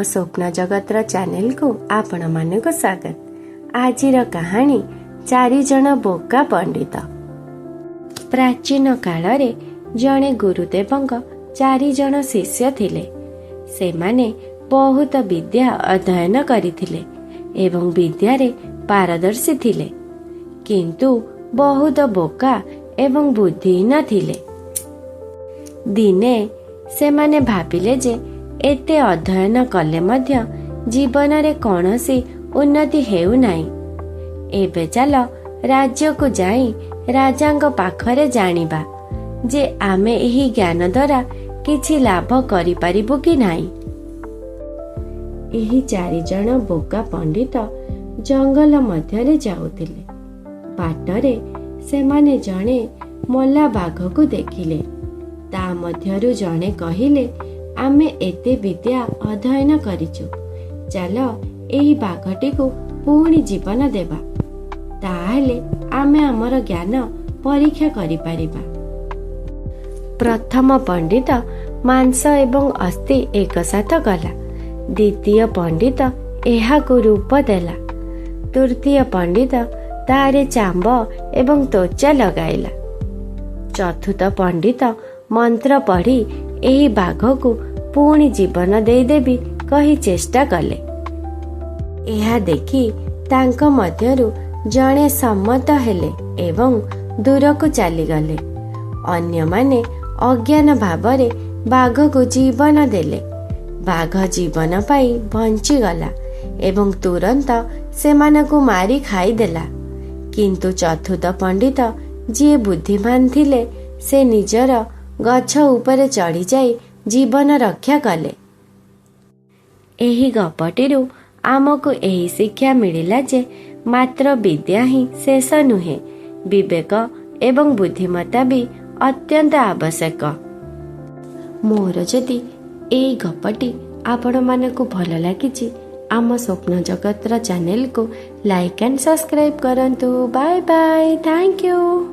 आम स्वप्न जगतर चैनल को आपण मानक स्वागत। आजिर कहानी चारि जन बोका पंडित। प्राचीन काल रे जणे गुरुदेवंक चारि जन शिष्य थिले। सेमाने बहुत विद्या अध्ययन करिथिले एवं विद्यारे पारदर्शी थिले, किंतु बहुत बोका एवं बुद्धिहीन थिले। दिने सेमाने भाबिले जे एते अध्ययन कले मध्य जीवन रे कौनसी उन्नति हेउ नाही। एबे चल राज्य को जाई राजांग पाखरे जानिबा जे आमे एही ज्ञान द्वारा किछि लाभ करि परिबु कि नाही। एही चारि जन बोका पंडित जंगल मध्यरे जाउथिले। बाटरे सेमाने जणे मल्ला बाघ को देखिले। ता मध्यरु जणे कहिले, आमे एते विद्या अध्ययन करिछु, चल एही बाघटी को पुणी जीवन देबा, ताहले आमे हमर ज्ञान परीक्षा करि परिबा। प्रथम पंडित मांस एवं अस्थि एक साथ गला। द्वितीय पंडित एहाकु रूप देला। तृतीय पंडित तारे चांब एवं त्वचा लगाइला। चतुर्थ पंडित मंत्र पढ़ी एही बाघ को पुणी जीवन देदेबी कही चेष्टा कले। एहा देखी तांक मध्यरु जणे सम्मत हेले एवं दूर को चली गले। अन्य माने अज्ञान भावरे बाघ को जीवन देले। बाघ जीवन पाई बंची गला एवं तुरंत सेमानकु मारी खाई देला। किंतु चतुर्थ पंडित जी बुद्धिमान थिले, से निजर गछ उपरे चढ़ी जाई जीवन रक्षा कले। एही गपटिरु आमको एही शिक्षा मिलिला जे मात्र विद्या ही शेष नुहे, विवेक एवं बुद्धिमत्ता भी अत्यंत आवश्यक। मोर जदि एई गपटी आपण मानकु भल लागिछि, आम स्वप्न जगतर चैनल को लाइक एंड सब्सक्राइब करंतु। Bye bye, thank you.